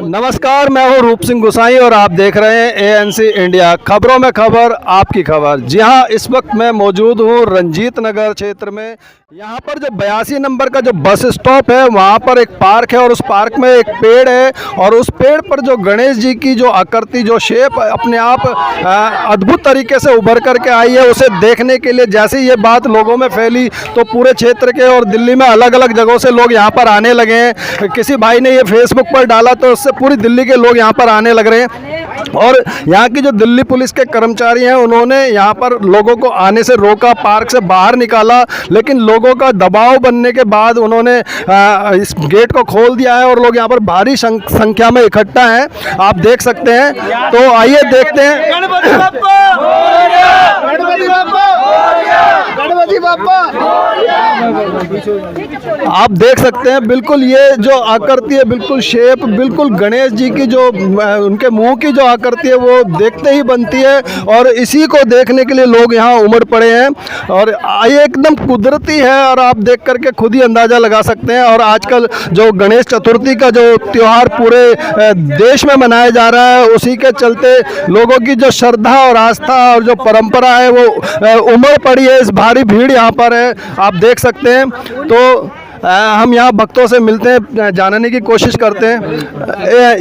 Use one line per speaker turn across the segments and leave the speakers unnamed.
नमस्कार, मैं हूं रूप सिंह गुसाई और आप देख रहे हैं एएनसी इंडिया, खबरों में खबर, आपकी खबर। जी हां, इस वक्त मैं मौजूद हूं रंजीत नगर क्षेत्र में। यहां पर जो 82 नंबर का जो बस स्टॉप है, वहां पर एक पार्क है और उस पार्क में एक पेड़ है और उस पेड़ पर जो गणेश जी की जो आकृति, जो शेप अपने आप अद्भुत तरीके से उभर करके आई है, उसे देखने के लिए जैसे ये बात लोगों में फैली तो पूरे क्षेत्र के और दिल्ली में अलग अलग जगहों से लोग यहाँ पर आने लगे हैं। किसी भाई ने ये फेसबुक पर डाला तो उससे पूरी दिल्ली के लोग यहाँ पर आने लग रहे हैं और यहाँ की जो दिल्ली पुलिस के कर्मचारी हैं, उन्होंने यहाँ पर लोगों को आने से रोका, पार्क से बाहर निकाला, लेकिन लोगों का दबाव बनने के बाद उन्होंने इस गेट को खोल दिया है और लोग यहाँ पर भारी संख्या में इकट्ठा हैं, आप देख सकते हैं। तो आइए देखते हैं। आप देख सकते हैं, बिल्कुल ये जो आकृति है, बिल्कुल शेप, बिल्कुल गणेश जी की जो उनके मुंह की जो आकृति है वो देखते ही बनती है और इसी को देखने के लिए लोग यहाँ उमड़ पड़े हैं और ये एकदम कुदरती है और आप देख करके खुद ही अंदाज़ा लगा सकते हैं। और आजकल जो गणेश चतुर्थी का जो त्यौहार पूरे देश में मनाया जा रहा है, उसी के चलते लोगों की जो श्रद्धा और आस्था और जो परंपरा है वो उमड़ पड़ी है। इस भारी भीड़ यहाँ पर है, आप देख सकते हैं। तो हम यहाँ भक्तों से मिलते हैं, जानने की कोशिश करते हैं।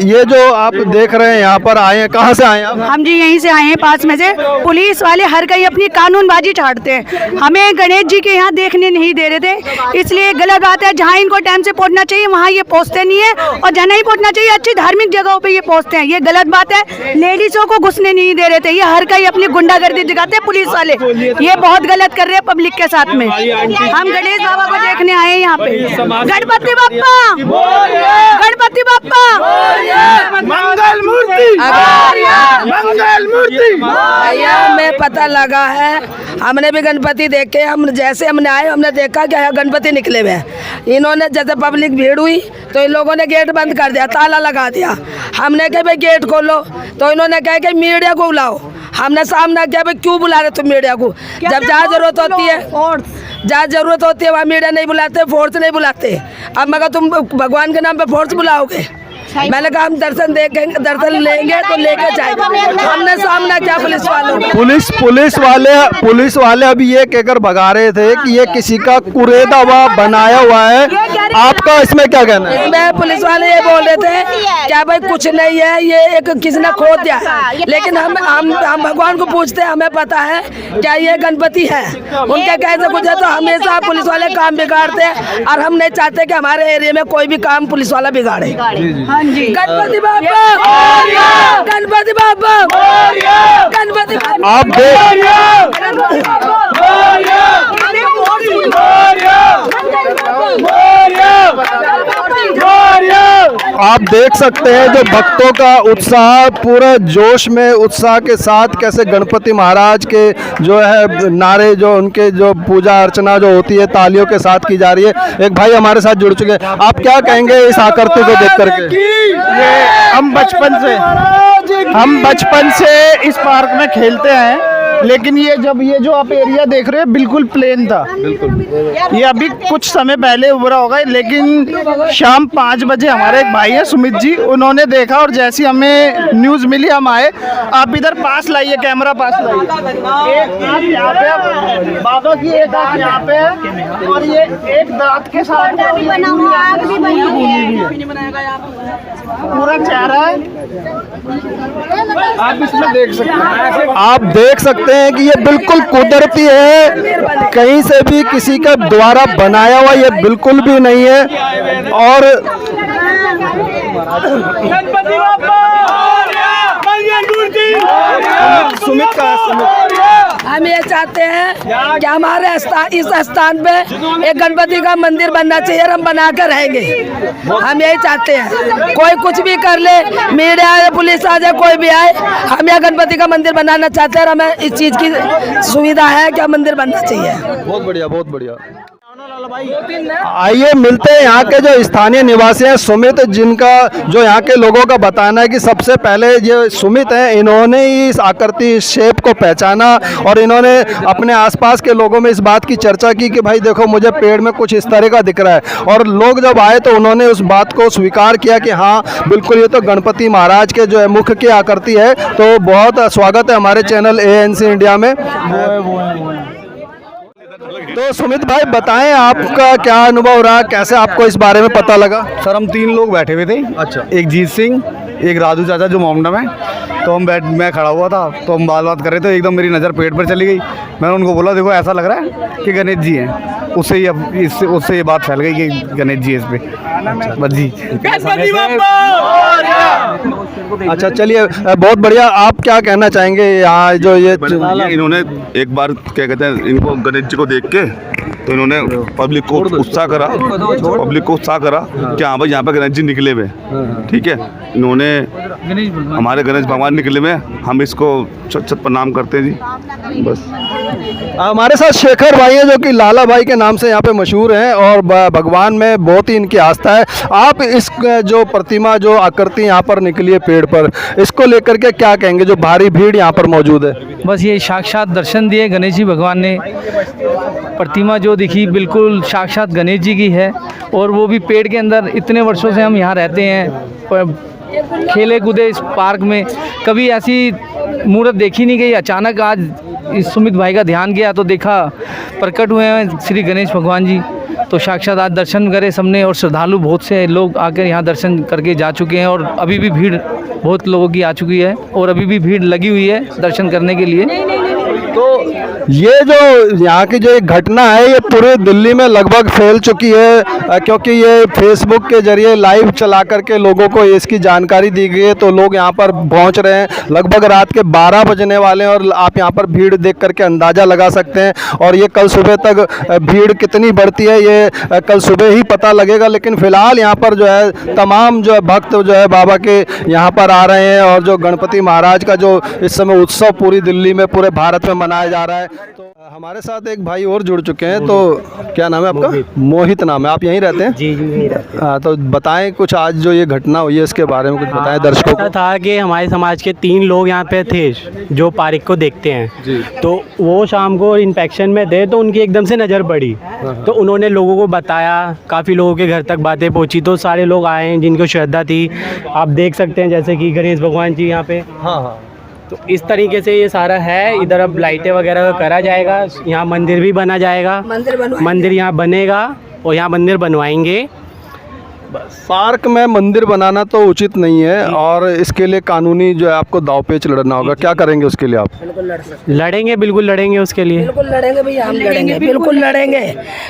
ये जो आप देख रहे हैं यहाँ पर आए हैं, कहाँ से आए हैं आप?
हम जी यहीं से आए हैं, पास में से। पुलिस वाले हर कहीं अपनी कानूनबाजी छाड़ते हैं, हमें गणेश जी के यहाँ देखने नहीं दे रहे थे, इसलिए गलत बात है। जहाँ इनको टाइम से पहुँचना चाहिए वहाँ ये पहुँचते नहीं है और जहाँ नहीं पहुँचना चाहिए अच्छी धार्मिक जगहों पर ये पहुँचते हैं, ये गलत बात है। लेडीजों को घुसने नहीं दे रहे थे, ये हर कहीं अपनी गुंडागर्दी दिखाते हैं पुलिस वाले, ये बहुत गलत कर रहे हैं पब्लिक के साथ में। हम गणेश बाबा को देखने आए हैं यहाँ पे। गणपति बाप्पा, गणपति बाप्पा,
मंगल मूर्ति, मंगल मूर्ति।
भैया हमें पता लगा है, हमने भी गणपति देखे। हम जैसे हमने आए, हमने देखा कि यहाँ गणपति निकले हुए हैं। इन्होंने जैसे पब्लिक भीड़ हुई तो इन लोगों ने गेट बंद कर दिया, ताला लगा दिया। हमने कहा भाई गेट खोलो, तो इन्होंने कहा कि मीडिया को बुलाओ। हमने सामना किया, भाई क्यों बुला रहे तुम मीडिया को? जब जहाँ जरूरत होती है, जहाँ जरूरत होती है वहाँ मीडिया नहीं बुलाते, फोर्स नहीं बुलाते। अब मगर तुम भगवान के नाम पे फोर्स बुलाओगे? मैंने कहा हम दर्शन देखेंगे, दर्शन लेंगे तो लेकर जाएंगे। हमने सामना किया पुलिस वालों का।
पुलिस वाले अभी ये कहकर भगा रहे थे कि ये किसी का कुरेदा हुआ बनाया हुआ है, आपका इसमें क्या कहना है?
इसमें पुलिस वाले ये बोल रहे थे क्या भाई कुछ नहीं है, ये एक किसी ने खोद दिया है। लेकिन हम भगवान को पूछते हैं, हमें पता है क्या ये गणपति है। उनके कैसे कुछ है तो हमेशा पुलिस वाले काम बिगाड़ते हैं और हम नहीं चाहते कि हमारे एरिया में कोई भी काम पुलिस वाला बिगाड़े। गणपति बाप्पा, गणपति बाप्पा, गणपति
आप देख सकते हैं जो भक्तों का उत्साह, पूरा जोश में उत्साह के साथ कैसे गणपति महाराज के जो है नारे, जो उनके जो पूजा अर्चना जो होती है तालियों के साथ की जा रही है। एक भाई हमारे साथ जुड़ चुके हैं, आप क्या कहेंगे इस आकृति को देख करके?
ये हम बचपन से इस पार्क में खेलते हैं, लेकिन ये जो आप एरिया देख रहे हैं बिल्कुल प्लेन था। बिल्कुल ये अभी कुछ समय पहले उभरा होगा, लेकिन शाम 5 बजे हमारे एक भाई है सुमित जी, उन्होंने देखा और जैसी हमें न्यूज़ मिली हम आए। आप इधर पास लाइए, कैमरा पास लाइए। एक आँख यहाँ पे बाबा की, एक आँख यहाँ पे है और ये एक दांत के साथ पूरा चेहरा है, आप इसमें देख सकते हैं।
आप देख सकते हैं कि ये बिल्कुल कुदरती है, कहीं से भी किसी का द्वारा बनाया हुआ ये बिल्कुल भी नहीं है। और
हम ये चाहते हैं कि हमारे इस स्थान पे एक गणपति का मंदिर बनना चाहिए और हम बना कर रहेंगे। हम यही चाहते हैं, कोई कुछ भी कर ले, मीडिया आए, पुलिस आ जाए, कोई भी आए, हम यहाँ गणपति का मंदिर बनाना चाहते हैं और हमें इस चीज़ की सुविधा है कि मंदिर बनना चाहिए।
बहुत बढ़िया, बहुत बढ़िया। आइए मिलते हैं यहाँ के जो स्थानीय निवासी हैं सुमित, जिनका जो यहाँ के लोगों का बताना है कि सबसे पहले ये सुमित हैं, इन्होंने ही इस आकृति, इस शेप को पहचाना और इन्होंने अपने आसपास के लोगों में इस बात की चर्चा की कि भाई देखो मुझे पेड़ में कुछ इस तरह का दिख रहा है, और लोग जब आए तो उन्होंने उस बात को स्वीकार किया कि हाँ बिल्कुल ये तो गणपति महाराज के जो है मुख की आकृति है। तो बहुत स्वागत है हमारे चैनल ANC इंडिया में। तो सुमित भाई बताएं आपका क्या अनुभव रहा, कैसे आपको इस बारे में पता लगा?
सर हम 3 लोग बैठे हुए थे।
अच्छा।
एक जीत सिंह, एक राजू चाचा जो मोमडम है, तो मैं खड़ा हुआ था, तो हम बात कर रहे थे, एकदम मेरी नज़र पेड़ पर चली गई। मैंने उनको बोला देखो ऐसा लग रहा है कि गणेश जी हैं। उससे ये बात फैल गई कि गणेश जी है इस पे। बस जी।
अच्छा चलिए, बहुत बढ़िया। आप क्या कहना चाहेंगे यहाँ जो ये
इन्होंने एक बार क्या कहते हैं, इनको गणेश जी को देख के तो इन्होंने पब्लिक को उत्साह करा कि हाँ भाई यहाँ पे गणेश जी निकले हुए, ठीक है। इन्होंने हमारे गणेश भगवान निकले हुए, हम इसको छत प्रणाम करते हैं जी, बस।
हमारे साथ शेखर भाई हैं जो कि लाला भाई के नाम से यहाँ पे मशहूर हैं और भगवान में बहुत ही इनकी आस्था है। आप इस जो प्रतिमा, जो आकृति यहाँ पर निकली है पेड़ पर, इसको लेकर के क्या कहेंगे, जो भारी भीड़ यहाँ पर मौजूद है?
बस ये साक्षात दर्शन दिए गणेश जी भगवान ने। प्रतिमा जो दिखी बिल्कुल साक्षात गणेश जी की है, और वो भी पेड़ के अंदर। इतने वर्षों से हम यहाँ रहते हैं, खेले कूदे इस पार्क में, कभी ऐसी मूर्त देखी नहीं गई। अचानक आज इस सुमित भाई का ध्यान गया तो देखा प्रकट हुए हैं श्री गणेश भगवान जी। तो साक्षात आज दर्शन करे सबने, और श्रद्धालु बहुत से लोग आकर यहाँ दर्शन करके जा चुके हैं, और अभी भी भीड़ बहुत लोगों की आ चुकी है, और अभी भी भीड़ लगी हुई है दर्शन करने के लिए।
तो ये जो यहाँ की जो एक घटना है ये पूरे दिल्ली में लगभग फैल चुकी है, क्योंकि ये फेसबुक के जरिए लाइव चला करके लोगों को इसकी जानकारी दी गई है। तो लोग यहाँ पर पहुँच रहे हैं, लगभग रात के 12 बजने वाले हैं, और आप यहाँ पर भीड़ देख करके अंदाज़ा लगा सकते हैं। और ये कल सुबह तक भीड़ कितनी बढ़ती है ये कल सुबह ही पता लगेगा, लेकिन फ़िलहाल यहाँ पर जो है तमाम जो है भक्त जो है बाबा के यहाँ पर आ रहे हैं, और जो गणपति महाराज का जो इस समय उत्सव पूरी दिल्ली में, पूरे भारत में मनाया जा रहा है। तो हमारे साथ एक भाई और जुड़ चुके हैं। तो क्या नाम है आपका? मोहित नाम है। आप यहीं रहते हैं?
जी यहीं रहते हैं।
हाँ, तो बताएं कुछ आज जो ये घटना हुई है इसके बारे में कुछ बताएं दर्शकों को।
था कि हमारे समाज के 3 लोग यहाँ पे थे जो पार्क को देखते हैं जी। तो वो शाम को इन्फेक्शन में थे, तो उनकी एकदम से नज़र पड़ी, तो उन्होंने लोगों को बताया, काफ़ी लोगों के घर तक बातें पहुँची, तो सारे लोग आए जिनको श्रद्धा थी। आप देख सकते हैं जैसे कि गणेश भगवान जी यहाँ पे। हाँ। तो इस तरीके से ये सारा है। इधर अब लाइटें वगैरह करा जाएगा, यहाँ मंदिर भी बना जाएगा, मंदिर यहाँ बनेगा, और यहाँ मंदिर बनवाएंगे।
पार्क में मंदिर बनाना तो उचित नहीं है, और इसके लिए कानूनी जो है आपको दांवपेच लड़ना होगा। क्या करेंगे उसके लिए आप?
लड़ेंगे, बिल्कुल लड़ेंगे उसके लिए।
बिल्कुल लड़ेंगे भैया, हम लड़ेंगे, बिल्कुल लड़ेंगे,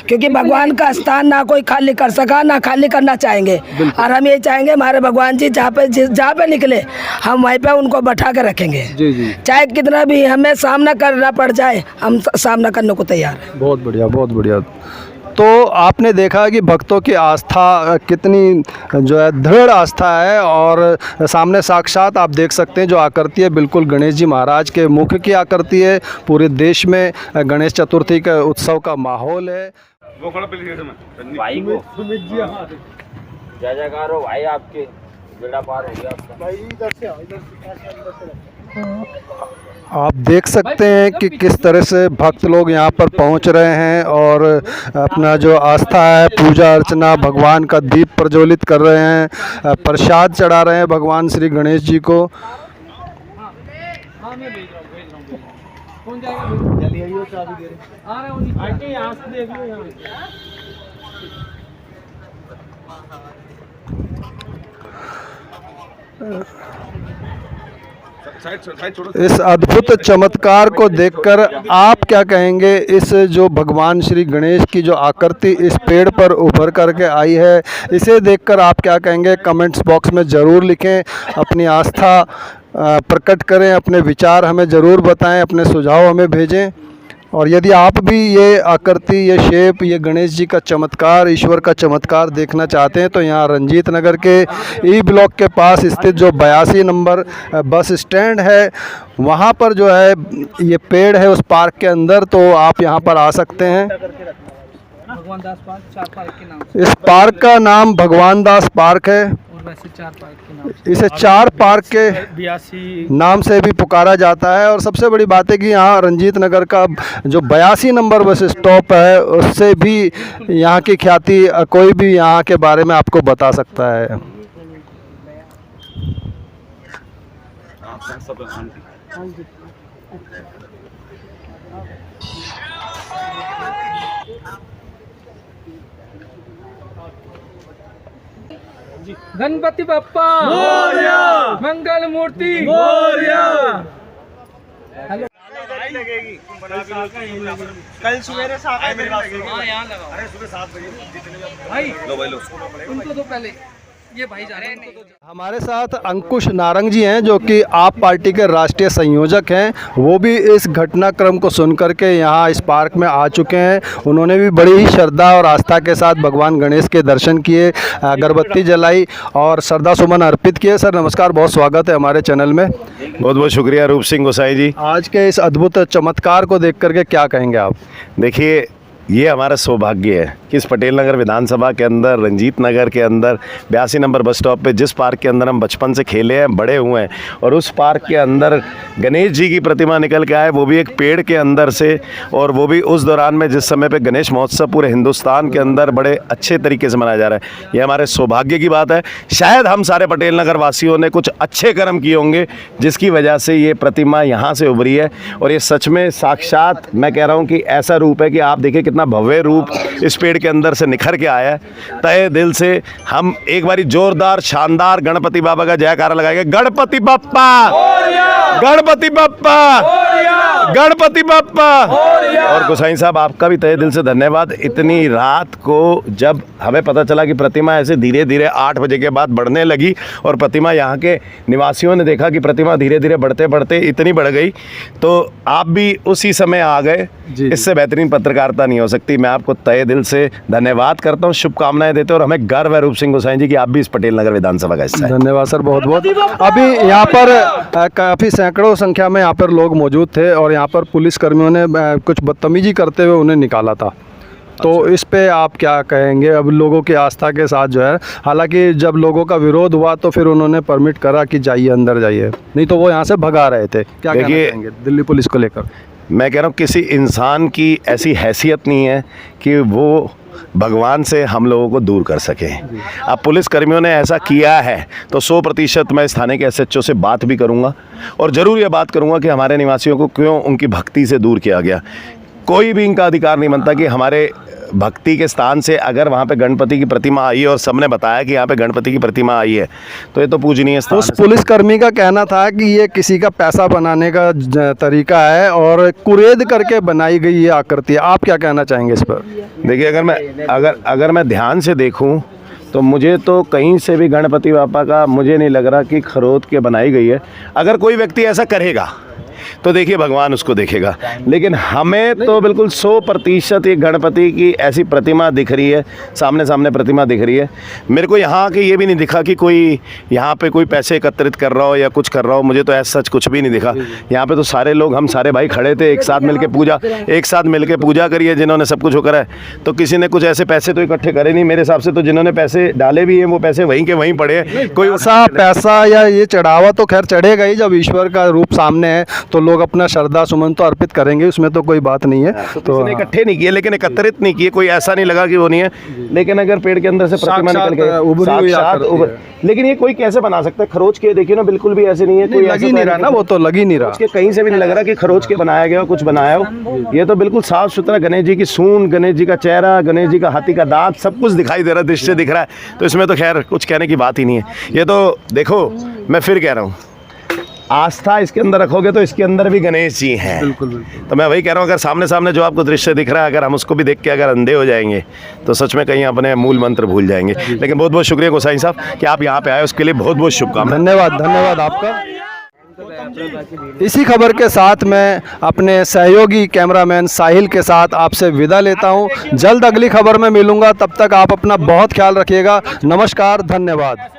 क्योंकि भगवान का स्थान ना कोई खाली कर सका, ना खाली करना चाहेंगे। और हम ये चाहेंगे हमारे भगवान जी जहाँ पे निकले हम वहीं पे उनको बैठा कर रखेंगे। जी जी। चाहे कितना भी हमें सामना करना पड़ जाए, हम सामना करने को तैयार हैं।
बहुत बढ़िया, बहुत बढ़िया। तो आपने देखा कि भक्तों की आस्था कितनी जो है दृढ़ आस्था है, और सामने साक्षात आप देख सकते हैं जो आकृति है बिल्कुल गणेश जी महाराज के मुख की आकृति है। पूरे देश में गणेश चतुर्थी का उत्सव का माहौल है।
भाई को जय जयकार हो भाई, आपके बेड़ा पार हो गया।
आप देख सकते हैं कि किस तरह से भक्त लोग यहाँ पर पहुँच रहे हैं, और अपना जो आस्था है, पूजा अर्चना, भगवान का दीप प्रज्वलित कर रहे हैं, प्रसाद चढ़ा रहे हैं भगवान श्री गणेश जी को। इस अद्भुत चमत्कार को देखकर आप क्या कहेंगे? इस जो भगवान श्री गणेश की जो आकृति इस पेड़ पर उभर करके आई है, इसे देखकर आप क्या कहेंगे? कमेंट्स बॉक्स में ज़रूर लिखें, अपनी आस्था प्रकट करें, अपने विचार हमें ज़रूर बताएं, अपने सुझाव हमें भेजें। और यदि आप भी ये आकृति, ये शेप, ये गणेश जी का चमत्कार, ईश्वर का चमत्कार देखना चाहते हैं, तो यहाँ रंजीत नगर के ई ब्लॉक के पास स्थित जो 82 नंबर बस स्टैंड है, वहाँ पर जो है ये पेड़ है उस पार्क के अंदर, तो आप यहाँ पर आ सकते हैं।
भगवान दास पार्क, 4 पार्क के नाम से,
इस पार्क का नाम भगवान दास पार्क है।
और वैसे 4 पार्क के नाम से,
इसे 4 पार्क के
82
नाम से भी पुकारा जाता है। और सबसे बड़ी बात है कि यहाँ रंजीत नगर का जो 82 नंबर बस स्टॉप है उससे भी यहाँ की ख्याति कोई भी यहाँ के बारे में आपको बता सकता है।
गणपति बप्पा मोरया, मंगल मूर्ति मोरया।
कल सवेरे 7 बजे
हाँ यहाँ लगाओ। अरे सुबह 7 बजे भाई लो उनको तो पहले ये भाई जा रहे हैं।
हमारे साथ अंकुश नारंग जी हैं जो कि आप पार्टी के राष्ट्रीय संयोजक हैं। वो भी इस घटनाक्रम को सुन करके यहाँ इस पार्क में आ चुके हैं। उन्होंने भी बड़ी ही श्रद्धा और आस्था के साथ भगवान गणेश के दर्शन किए, अगरबत्ती जलाई और श्रद्धा सुमन अर्पित किए। सर नमस्कार, बहुत स्वागत है हमारे चैनल में।
बहुत बहुत शुक्रिया रूप सिंह गोसाई जी।
आज के इस अद्भुत चमत्कार को देख करके क्या कहेंगे आप?
देखिए, ये हमारा सौभाग्य है कि इस पटेल नगर विधानसभा के अंदर, रंजीत नगर के अंदर 82 नंबर बस स्टॉप पे, जिस पार्क के अंदर हम बचपन से खेले हैं, बड़े हुए हैं, और उस पार्क के अंदर गणेश जी की प्रतिमा निकल के आए, वो भी एक पेड़ के अंदर से, और वो भी उस दौरान में जिस समय पे गणेश महोत्सव पूरे हिंदुस्तान के अंदर बड़े अच्छे तरीके से मनाया जा रहा है। ये हमारे सौभाग्य की बात है। शायद हम सारे पटेल नगर वासियों ने कुछ अच्छे कर्म किए होंगे जिसकी वजह से ये प्रतिमा यहाँ से उभरी है। और ये सच में साक्षात मैं कह रहा हूँ कि ऐसा रूप है कि आप देखिए कितना भव्य रूप इस पेड़ के अंदर से निखर के आया है। तहे दिल से हम एक बारी जोरदार शानदार गणपति बाबा का जयकारा लगाएंगे। गणपति बप्पा, गणपति बप्पा, गणपति बप्पा। और गोसाई साहब आपका भी तहे दिल से धन्यवाद। इतनी रात को जब हमें पता चला कि प्रतिमा ऐसे धीरे धीरे 8 बजे के बाद बढ़ने लगी और प्रतिमा यहाँ के निवासियों ने देखा कि प्रतिमा धीरे धीरे बढ़ते बढ़ते इतनी बढ़ गई, तो आप भी उसी समय आ गए। इससे बेहतरीन पत्रकारिता नहीं हो सकती। मैं आपको तहे दिल से धन्यवाद करता हूँ, शुभकामनाएं देते हैं, और हमें गर्व है रूप सिंह गोसाई जी कि आप भी इस पटेल नगर विधानसभा का हिस्सा हैं।
धन्यवाद सर, बहुत बहुत। अभी यहाँ पर काफ़ी सैकड़ों संख्या में यहाँ पर लोग मौजूद थे और यहाँ पर पुलिस कर्मियों ने कुछ बदतमीजी करते हुए उन्हें निकाला था, तो इस पे आप क्या कहेंगे? अब लोगों की आस्था के साथ जो है, हालांकि जब लोगों का विरोध हुआ तो फिर उन्होंने परमिट करा कि जाइए अंदर जाइए, नहीं तो वो यहाँ से भगा रहे थे। क्या कहना चाहेंगे दिल्ली पुलिस को लेकर?
मैं कह रहा हूँ किसी इंसान की ऐसी हैसियत नहीं है कि वो भगवान से हम लोगों को दूर कर सके। अब पुलिस कर्मियों ने ऐसा किया है तो 100% मैं इस थाने के SHO से बात भी करूंगा और ज़रूर ये बात करूंगा कि हमारे निवासियों को क्यों उनकी भक्ति से दूर किया गया। कोई भी इनका अधिकार नहीं बनता कि हमारे भक्ति के स्थान से अगर वहाँ पे गणपति की प्रतिमा आई है और सबने बताया कि यहाँ पे गणपति की प्रतिमा आई है, तो ये तो पूजनीय स्थान।
उस पुलिसकर्मी का कहना था कि ये किसी का पैसा बनाने का तरीका है और कुरेद करके बनाई गई ये आकृति है। आप क्या कहना चाहेंगे इस पर?
देखिए, अगर मैं ध्यान से देखूँ तो मुझे तो कहीं से भी गणपति बापा का मुझे नहीं लग रहा कि खरोद के बनाई गई है। अगर कोई व्यक्ति ऐसा करेगा तो देखिए भगवान उसको देखेगा, लेकिन हमें तो बिल्कुल 100% ये गणपति की ऐसी प्रतिमा दिख रही है, सामने सामने प्रतिमा दिख रही है। मेरे को यहाँ के ये भी नहीं दिखा कि कोई यहाँ पे कोई पैसे एकत्रित कर रहा हो या कुछ कर रहा हो। मुझे तो ऐसा सच कुछ भी नहीं दिखा। यहाँ पे तो सारे लोग, हम सारे भाई खड़े थे, एक साथ मिलके पूजा करिए जिन्होंने सब कुछ होकर है। तो किसी ने कुछ ऐसे पैसे तो इकट्ठे करे नहीं मेरे हिसाब से। तो जिन्होंने पैसे डाले भी हैं वो पैसे वहीं के वहीं पड़े हैं। कोई
ऐसा पैसा या ये चढ़ावा तो खैर चढ़ेगा ही, जब ईश्वर का रूप सामने है तो लोग अपना श्रद्धा सुमन तो अर्पित करेंगे, उसमें तो कोई बात नहीं है।
तो किसी ने इकट्ठे नहीं किए, लेकिन एकत्रित नहीं किए। कोई ऐसा नहीं लगा कि वो नहीं है, लेकिन अगर पेड़ के अंदर से प्रतिमा निकल गई, लेकिन ये कोई कैसे बना सकता है? खरोच के देखिए ना, बिल्कुल भी ऐसे नहीं है। कोई
लग ही नहीं रहा ना, वो तो लग ही नहीं रहा।
उसके कहीं से भी नहीं लग रहा कि खरोच के बनाया गया हो, कुछ बनाया हो। ये तो बिल्कुल साफ सुथरा गणेश जी की सूंड, गणेश जी का चेहरा, गणेश जी का हाथी का दांत, सब कुछ दिखाई दे रहा है, दृश्य दिख रहा है। तो इसमें तो खैर कुछ कहने की बात ही नहीं है। ये तो देखो, मैं फिर कह रहा हूँ, आस्था इसके अंदर रखोगे तो इसके अंदर भी गणेश जी हैं।
बिल्कुल।
तो मैं वही कह रहा हूँ, अगर सामने सामने जो आपको दृश्य दिख रहा है, अगर हम उसको भी देख के अगर अंधे हो जाएंगे तो सच में कहीं अपने मूल मंत्र भूल जाएंगे। लेकिन बहुत बहुत शुक्रिया गोसाई साहब कि आप यहाँ पे आए, उसके लिए बहुत बहुत शुभकामनाएं।
धन्यवाद आपका। इसी खबर के साथ मैं अपने सहयोगी कैमरामैन साहिल के साथ आपसे विदा लेता हूं। जल्द अगली खबर में मिलूंगा, तब तक आप अपना बहुत ख्याल रखिएगा। नमस्कार, धन्यवाद।